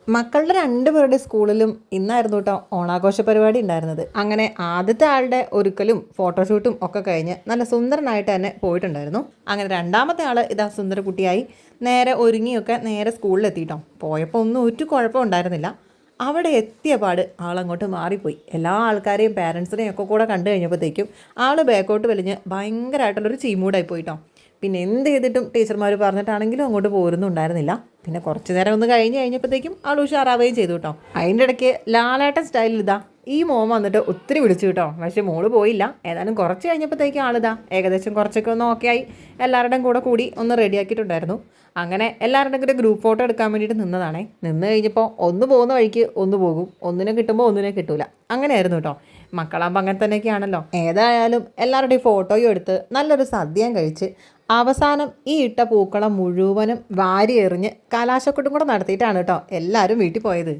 മക്കളുടെ രണ്ടുപേരുടെ സ്കൂളിലും ഇന്നായിരുന്നു കേട്ടോ ഓണാഘോഷ പരിപാടി ഉണ്ടായിരുന്നത്. അങ്ങനെ ആദ്യത്തെ ആളുടെ ഒരുക്കലും ഫോട്ടോഷൂട്ടും ഒക്കെ കഴിഞ്ഞ് നല്ല സുന്ദരനായിട്ട് തന്നെ പോയിട്ടുണ്ടായിരുന്നു. അങ്ങനെ രണ്ടാമത്തെ ആൾ ഇതാ സുന്ദരക്കുട്ടിയായി നേരെ ഒരുങ്ങിയൊക്കെ നേരെ സ്കൂളിലെത്തിയിട്ടോ. പോയപ്പോൾ ഒന്നും ഒരു കുഴപ്പം ഉണ്ടായിരുന്നില്ല. അവിടെ എത്തിയ പാട് ആളങ്ങോട്ട് മാറിപ്പോയി. എല്ലാ ആൾക്കാരെയും പാരൻസിനെയും ഒക്കെ കൂടെ കണ്ടു കഴിഞ്ഞപ്പോഴത്തേക്കും ആൾ ബാക്കോട്ട് വലിഞ്ഞ് ഭയങ്കരമായിട്ടുള്ളൊരു ചീമൂടായി പോയിട്ടോ. പിന്നെ എന്ത് ചെയ്തിട്ടും ടീച്ചർമാർ പറഞ്ഞിട്ടാണെങ്കിലും അങ്ങോട്ട് പോരുന്നുണ്ടായിരുന്നില്ല. പിന്നെ കുറച്ച് നേരം ഒന്ന് കഴിഞ്ഞപ്പോഴത്തേക്കും ആൾ ഉഷാറാവുകയും ചെയ്തു കേട്ടോ. അതിൻ്റെ ഇടയ്ക്ക് ലാലേട്ടൻ സ്റ്റൈലിൽ ഇതാ ഈ മോൻ വന്നിട്ട് ഒത്തിരി വിളിച്ചു കേട്ടോ. പക്ഷേ മോള് പോയില്ല. ഏതായാലും കുറച്ച് കഴിഞ്ഞപ്പോഴത്തേക്കും ആളിതാ ഏകദേശം കുറച്ചൊക്കെ ഒന്ന് ഓക്കെ ആയി എല്ലാവരുടെയും കൂടി ഒന്ന് റെഡിയാക്കിയിട്ടുണ്ടായിരുന്നു. അങ്ങനെ എല്ലാവരുടെയും കൂടെ ഗ്രൂപ്പ് ഫോട്ടോ എടുക്കാൻ വേണ്ടിയിട്ട് നിന്നതാണേ. നിന്ന് കഴിഞ്ഞപ്പോൾ ഒന്ന് പോകുന്ന വഴിക്ക് ഒന്ന് പോകും, ഒന്നിനെ കിട്ടുമ്പോൾ ഒന്നിനെ കിട്ടൂല, അങ്ങനെയായിരുന്നു കേട്ടോ. മക്കളാകുമ്പോൾ അങ്ങനെ തന്നെയൊക്കെയാണല്ലോ. ഏതായാലും എല്ലാവരുടെയും ഫോട്ടോയും എടുത്ത് നല്ലൊരു സദ്യയും കഴിച്ച് അവസാനം ഈ ഇട്ട പൂക്കളം മുഴുവനും വാരി എറിഞ്ഞ് കലാശക്കൊട്ടും കൂടെ നടത്തിയിട്ടാണ് കേട്ടോ എല്ലാവരും വീട്ടിൽ പോയത്.